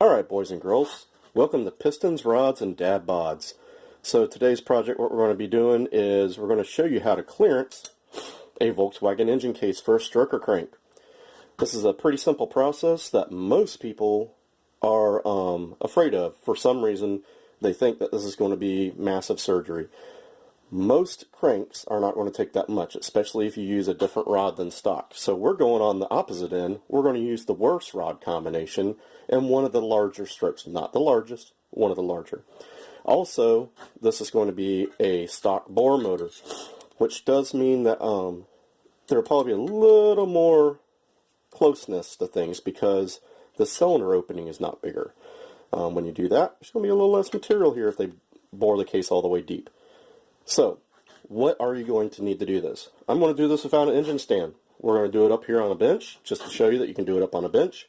Alright, boys and girls, welcome to Pistons, Rods, and Dad Bods. So today's project, what we're going to be doing is we're going to show you how to clearance a Volkswagen engine case for a stroker crank. This is a pretty simple process that most people are afraid of. For some reason, they think that this is going to be massive surgery. Most cranks are not going to take that much, especially if you use a different rod than stock. So we're going on the opposite end. We're going to use the worst rod combination and one of the larger strokes. Not the largest, one of the larger. Also, this is going to be a stock bore motor, which does mean that there will probably be a little more closeness to things because the cylinder opening is not bigger. When you do that, there's going to be a little less material here if they bore the case all the way deep. So, what are you going to need to do this? I'm going to do this without an engine stand. We're going to do it up here on a bench, just to show you that you can do it up on a bench.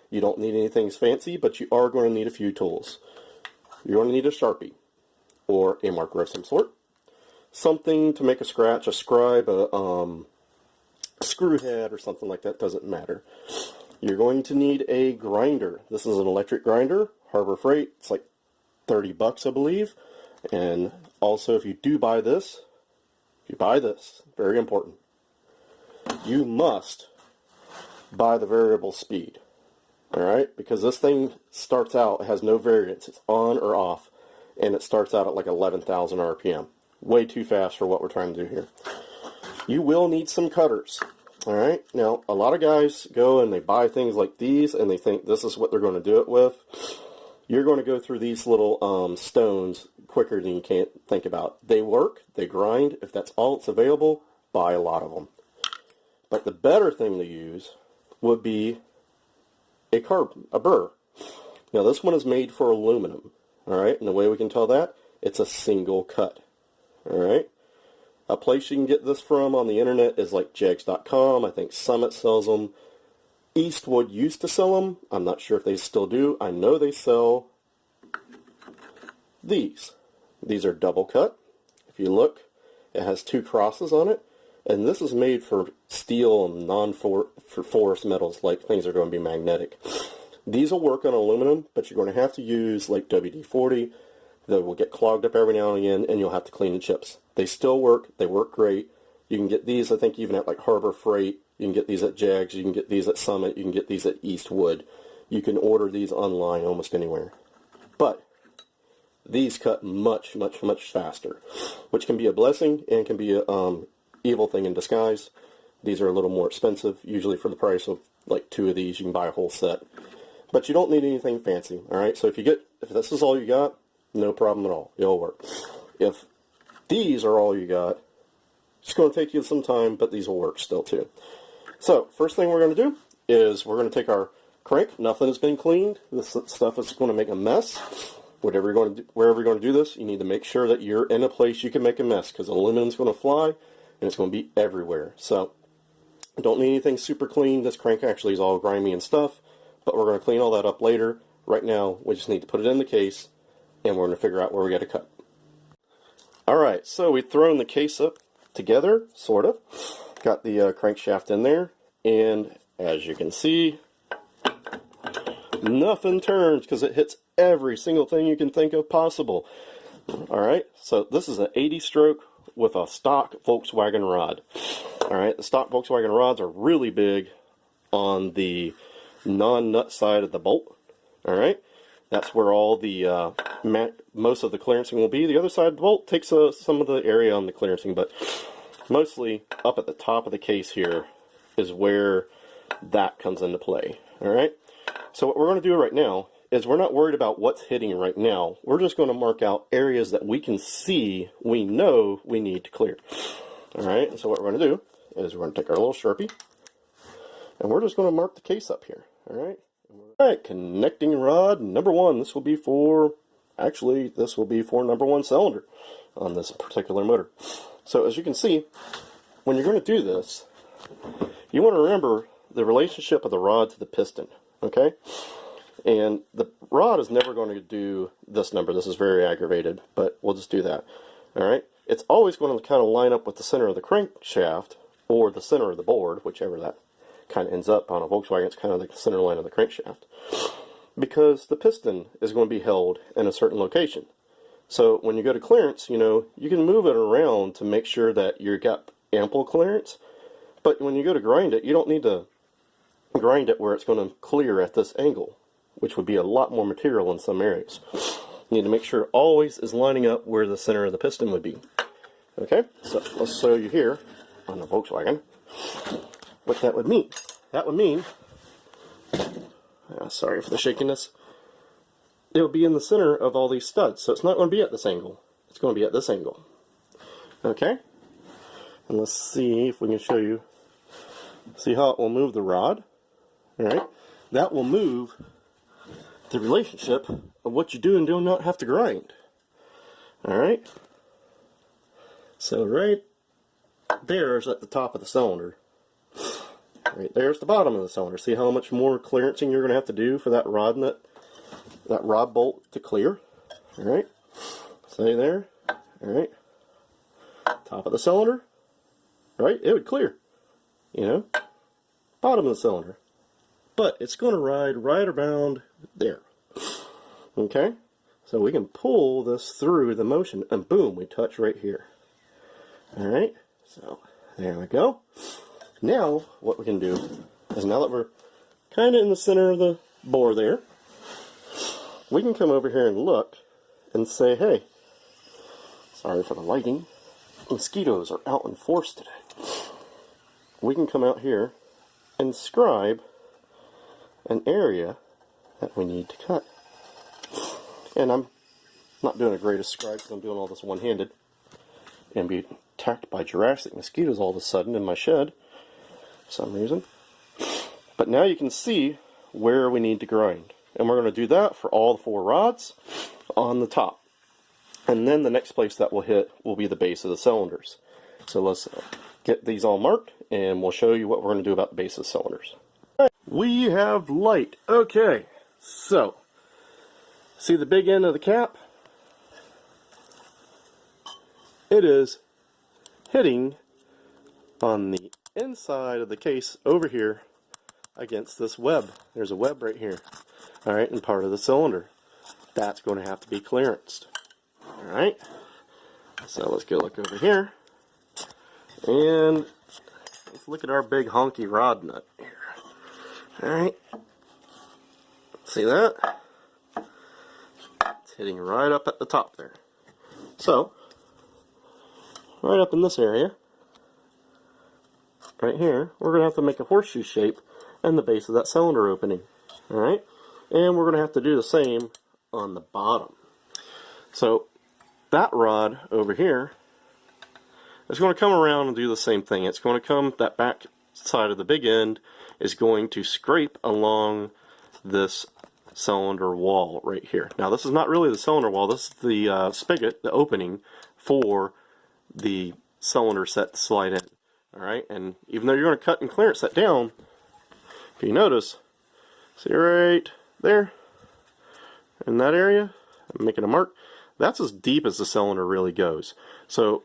You don't need anything fancy, but you are going to need a few tools. You're going to need a Sharpie, or a marker of some sort. Something to make a scratch, a scribe, a screw head, or something like that, doesn't matter. You're going to need a grinder. This is an electric grinder, Harbor Freight. It's like 30 bucks, I believe. And also, if you do buy this, very important, you must buy the variable speed. Alright? Because this thing starts out, it has no variance. It's on or off. And it starts out at like 11,000 RPM. Way too fast for what we're trying to do here. You will need some cutters. Alright? Now, a lot of guys go and they buy things like these and they think this is what they're going to do it with. You're going to go through these little stones quicker than you can't think about. They work, they grind. If that's all that's available, buy a lot of them. But the better thing to use would be a burr. Now this one is made for aluminum. Alright, and the way we can tell that, it's a single cut. Alright, a place you can get this from on the internet is like jegs.com. I think Summit sells them. Eastwood used to sell them. I'm not sure if they still do. I know they sell these. These are double cut. If you look, it has two crosses on it. And this is made for steel and non-forest metals, like things are going to be magnetic. These will work on aluminum, but you're going to have to use like WD-40. They will get clogged up every now and again, and you'll have to clean the chips. They still work. They work great. You can get these, I think, even at like Harbor Freight. You can get these at Jags. You can get these at Summit. You can get these at Eastwood. You can order these online almost anywhere. But these cut much, much, much faster, which can be a blessing and can be an evil thing in disguise. These are a little more expensive. Usually for the price of like 2 of these, you can buy a whole set. But you don't need anything fancy. All right. So if this is all you got, no problem at all. It'll work. If these are all you got, it's going to take you some time, but these will work still too. So, first thing we're going to do is we're going to take our crank. Nothing has been cleaned. This stuff is going to make a mess. Wherever you're going to do this, you need to make sure that you're in a place you can make a mess, because aluminum's going to fly and it's going to be everywhere. So, don't need anything super clean. This crank actually is all grimy and stuff, but we're going to clean all that up later. Right now, we just need to put it in the case, and we're going to figure out where we got to cut. Alright, so we've thrown the case up together, sort of. Got the crankshaft in there, and as you can see, nothing turns because it hits every single thing you can think of possible. Alright, so this is an 80 stroke with a stock Volkswagen rod. Alright, the stock Volkswagen rods are really big on the non-nut side of the bolt. Alright, that's where all the most of the clearancing will be. The other side of the bolt takes some of the area on the clearancing, but mostly up at the top of the case here is where that comes into play. Alright, so what we're going to do right now is we're not worried about what's hitting right now. We're just going to mark out areas that we can see, we know we need to clear. Alright, so what we're going to do is we're going to take our little Sharpie and we're just going to mark the case up here. Alright, connecting rod number 1. This will be for, actually, this will be for number 1 cylinder on this particular motor. So as you can see, when you're going to do this, you want to remember the relationship of the rod to the piston, okay? And the rod is never going to do this number. This is very aggravated, but we'll just do that, alright? It's always going to kind of line up with the center of the crankshaft, or the center of the board, whichever that kind of ends up on a Volkswagen. It's kind of like the center line of the crankshaft. because the piston is going to be held in a certain location. So when you go to clearance, you know, you can move it around to make sure that you've got ample clearance. But when you go to grind it, you don't need to grind it where it's going to clear at this angle, which would be a lot more material in some areas. You need to make sure it always is lining up where the center of the piston would be. Okay, so let's show you here on the Volkswagen what that would mean. That would mean, sorry for the shakiness, it would be in the center of all these studs. So it's not going to be at this angle. It's going to be at this angle. Okay? And let's see if we can show you. See how it will move the rod? Alright? That will move the relationship of what you do and do not have to grind. Alright? So right there is at the top of the cylinder. Right there's the bottom of the cylinder. See how much more clearancing you're going to have to do for that rod nut, that rod bolt to clear. Alright? Stay there. Alright? Top of the cylinder. Right? It would clear. You know? Bottom of the cylinder. But it's going to ride right around there. Okay? So we can pull this through the motion and boom, we touch right here. Alright? So there we go. Now what we can do is, now that we're kind of in the center of the bore there, we can come over here and look and say, hey, sorry for the lighting, mosquitoes are out in force today. We can come out here and scribe an area that we need to cut. And I'm not doing a greatest scribe because I'm doing all this one-handed and be attacked by Jurassic mosquitoes all of a sudden in my shed for some reason. But now you can see where we need to grind. And we're going to do that for all the 4 rods on the top. And then the next place that we'll hit will be the base of the cylinders. So let's get these all marked and we'll show you what we're going to do about the base of the cylinders. Alright, we have light. Okay, so see the big end of the cap? It is hitting on the inside of the case over here against this web. There's a web right here. Alright, and part of the cylinder. That's going to have to be clearanced. Alright, so let's go look over here. And let's look at our big honky rod nut here. Alright, see that? It's hitting right up at the top there. So, right up in this area, right here, we're going to have to make a horseshoe shape in the base of that cylinder opening. Alright, and we're going to have to do the same on the bottom. So, that rod over here is going to come around and do the same thing. It's going to come, that back side of the big end is going to scrape along this cylinder wall right here. Now this is not really the cylinder wall, this is the spigot, the opening for the cylinder set to slide in. Alright, and even though you're going to cut and clearance that down, if you notice, see right there, in that area, I'm making a mark, that's as deep as the cylinder really goes. So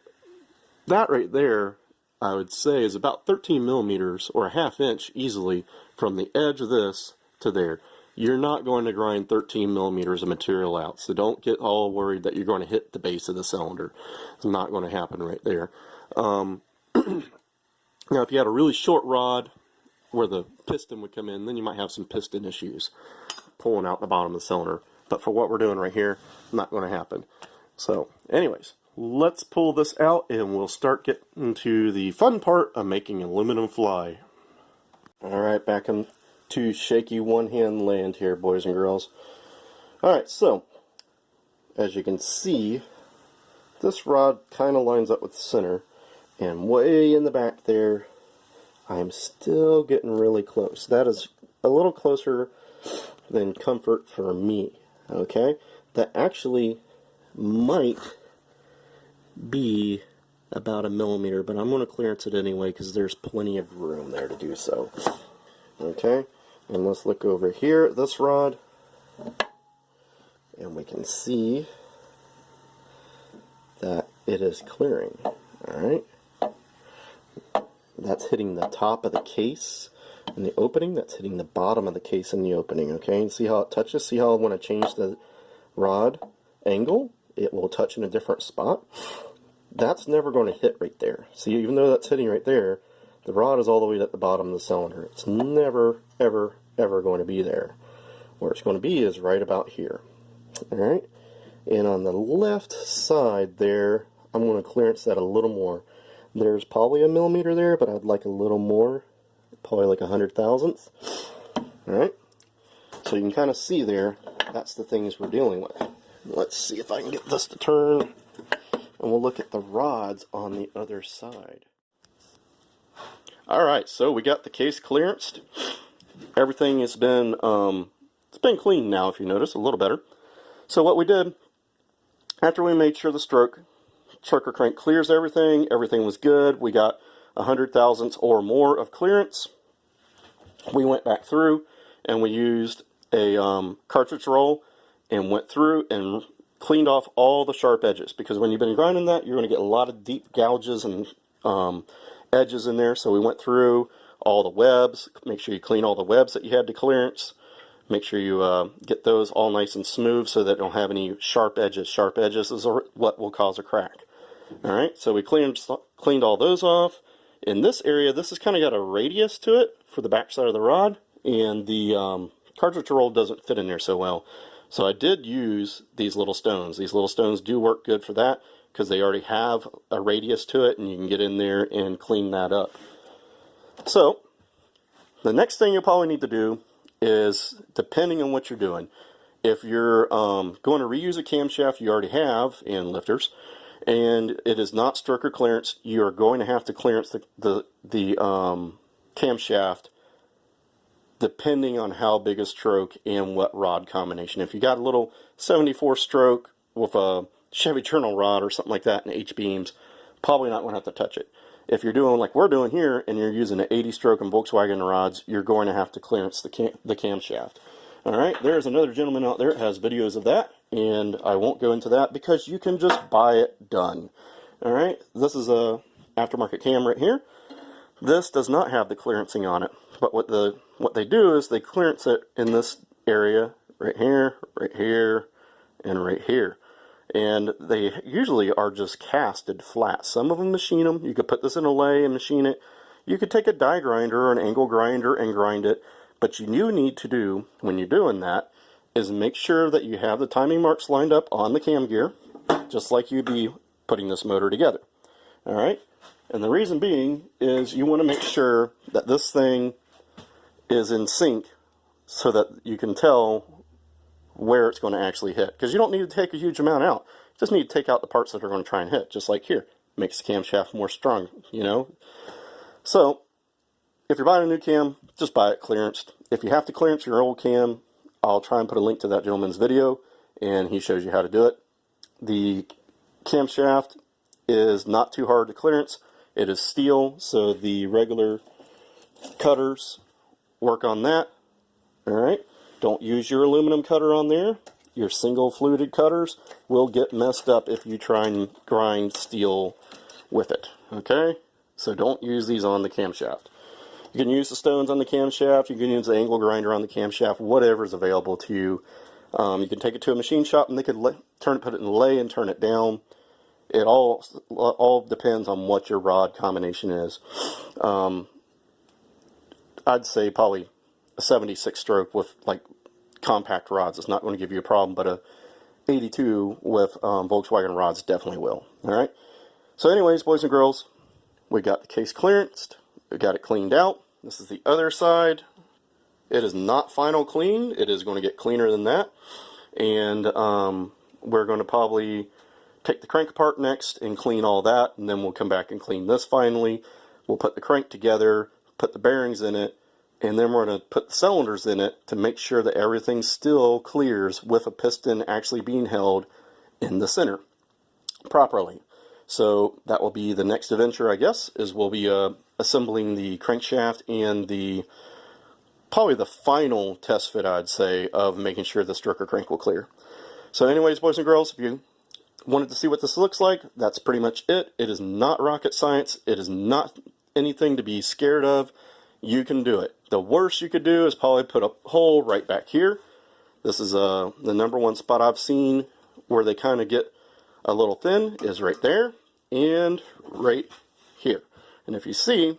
that right there, I would say, is about 13 millimeters or a ½ inch easily from the edge of this to there. You're not going to grind 13 millimeters of material out, so don't get all worried that you're going to hit the base of the cylinder. It's not going to happen right there. Now if you had a really short rod where the piston would come in, then you might have some piston issues pulling out the bottom of the cylinder. But for what we're doing right here, not going to happen. So anyways, let's pull this out and we'll start getting to the fun part of making aluminum fly. Alright, back into shaky one-hand land here, boys and girls. Alright, so as you can see, this rod kind of lines up with the center, and way in the back there, I'm still getting really close. That is a little closer than comfort for me. Okay, that actually might be about a millimeter, but I'm going to clearance it anyway because there's plenty of room there to do so. Okay, and let's look over here at this rod, and we can see that it is clearing. Alright, that's hitting the top of the case in the opening, that's hitting the bottom of the case in the opening, okay? And see how it touches? See how when I change the rod angle, it will touch in a different spot? That's never going to hit right there. See, even though that's hitting right there, the rod is all the way at the bottom of the cylinder. It's never, ever, ever going to be there. Where it's going to be is right about here. Alright? And on the left side there, I'm going to clearance that a little more. There's probably a millimeter there, but I'd like a little more. Probably like 100,000th. Alright? So you can kind of see there, that's the things we're dealing with. Let's see if I can get this to turn. And we'll look at the rods on the other side. Alright, so we got the case clearanced. Everything has been, it's been cleaned now, if you notice, a little better. So what we did, after we made sure the stroker crank clears everything, everything was good, we got 100,000ths or more of clearance. We went back through and we used a cartridge roll and went through and cleaned off all the sharp edges, because when you've been grinding that, you're going to get a lot of deep gouges and edges in there. So we went through all the webs, make sure you clean all the webs that you had to clearance, make sure you get those all nice and smooth so that they don't have any sharp edges. Sharp edges is what will cause a crack. Alright, so we cleaned all those off. In this area, this has kind of got a radius to it for the back side of the rod, and the cartridge roll doesn't fit in there so well. So I did use these little stones. These little stones do work good for that because they already have a radius to it, and you can get in there and clean that up. So the next thing you'll probably need to do is, depending on what you're doing, if you're going to reuse a camshaft you already have in lifters, and it is not stroker clearance, you are going to have to clearance the camshaft depending on how big a stroke and what rod combination. If you got a little 74 stroke with a Chevy Churnal rod or something like that in H-beams, probably not going to have to touch it. If you're doing like we're doing here and you're using an 80 stroke and Volkswagen rods, you're going to have to clearance the camshaft. Alright, there's another gentleman out there that has videos of that, and I won't go into that because you can just buy it done. Alright, this is a aftermarket cam right here. This does not have the clearancing on it, but what they do is they clearance it in this area right here, and right here. And they usually are just casted flat. Some of them machine them. You could put this in a lay and machine it. You could take a die grinder or an angle grinder and grind it. But you need to do, when you're doing that, is make sure that you have the timing marks lined up on the cam gear, just like you'd be putting this motor together. Alright? And the reason being is you want to make sure that this thing is in sync so that you can tell where it's going to actually hit. Because you don't need to take a huge amount out. You just need to take out the parts that are going to try and hit, just like here. Makes the camshaft more strong, you know. So, if you're buying a new cam, just buy it clearanced. If you have to clearance your old cam, I'll try and put a link to that gentleman's video, and he shows you how to do it. The camshaft is not too hard to clearance. It is steel, so the regular cutters work on that. Alright, don't use your aluminum cutter on there. Your single fluted cutters will get messed up if you try and grind steel with it. Okay, so don't use these on the camshaft. You can use the stones on the camshaft, you can use the angle grinder on the camshaft, whatever is available to you. You can take it to a machine shop and they could put it in lay and turn it down. It all depends on what your rod combination is. I'd say probably a 76 stroke with like compact rods is not going to give you a problem, but a 82 with Volkswagen rods definitely will. Alright, so anyways, boys and girls, we got the case clearanced, we got it cleaned out. This is the other side. It is not final clean. It is going to get cleaner than that, and we're going to probably take the crank apart next and clean all that, and then we'll come back and clean this finally. We'll put the crank together, put the bearings in it, and then we're going to put the cylinders in it to make sure that everything still clears with a piston actually being held in the center properly. So that will be the next adventure, I guess, is we'll be assembling the crankshaft and probably the final test fit, I'd say, of making sure the stroker crank will clear. So anyways, boys and girls, if you wanted to see what this looks like, that's pretty much it. It is not rocket science. It is not anything to be scared of. you can do it. The worst you could do is probably put a hole right back here. This is the number one spot I've seen where they kind of get a little thin is right there and right here. And if you see,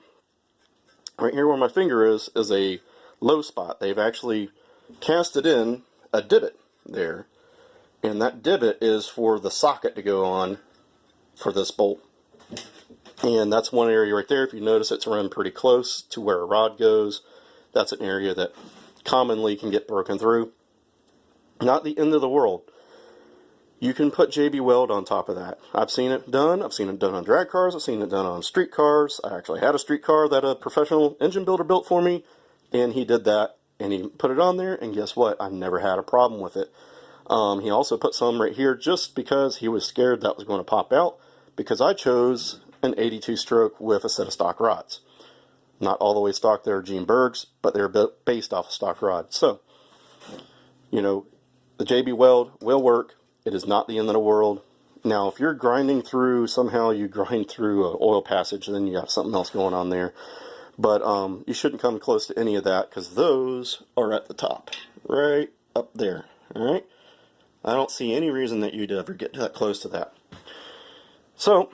right here where my finger is a low spot. They've actually casted in a divot there. And that divot is for the socket to go on for this bolt. And that's one area right there. If you notice, it's run pretty close to where a rod goes. That's an area that commonly can get broken through. Not the end of the world. You can put JB Weld on top of that. I've seen it done. I've seen it done on drag cars. I've seen it done on street cars. I actually had a street car that a professional engine builder built for me, and he did that, and he put it on there, and guess what? I never had a problem with it. He also put some right here just because he was scared that was going to pop out, because I chose an 82 stroke with a set of stock rods. Not all the way stock, they're Gene Bergs, but they're based off a stock rod. So, you know, the JB Weld will work. It is not the end of the world. Now, if you're grinding through, somehow you grind through an oil passage, then you got something else going on there. But you shouldn't come close to any of that, because those are at the top, right up there. All right. I don't see any reason that you'd ever get that close to that. So,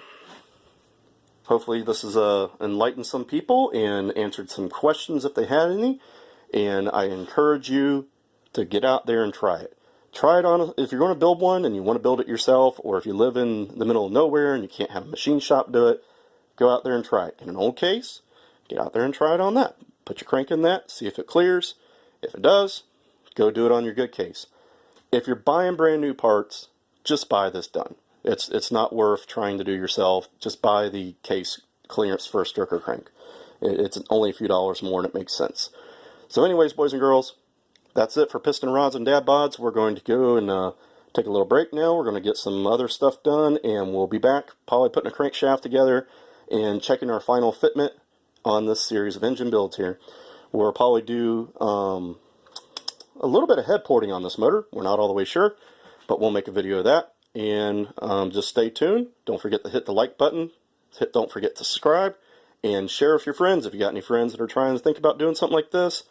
hopefully this has enlightened some people and answered some questions if they had any. And I encourage you to get out there and try it. Try it on, if you're going to build one and you want to build it yourself, or if you live in the middle of nowhere and you can't have a machine shop do it, go out there and try it. Get an old case, get out there and try it on that. Put your crank in that, see if it clears. If it does, go do it on your good case. If you're buying brand new parts, just buy this done. It's not worth trying to do yourself. Just buy the case clearance for a striker crank. It's only a few dollars more and it makes sense. So anyways, boys and girls, that's it for Piston Rods and Dad Bods. We're going to go and take a little break now. We're going to get some other stuff done, and we'll be back probably putting a crankshaft together and checking our final fitment on this series of engine builds here. We'll probably do a little bit of head porting on this motor. We're not all the way sure, but we'll make a video of that. And just stay tuned. Don't forget to hit the like button. Don't forget to subscribe and share with your friends. If you got any friends that are trying to think about doing something like this,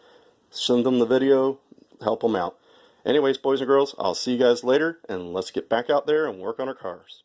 send them the video, help them out. Anyways, boys and girls, I'll see you guys later, and let's get back out there and work on our cars.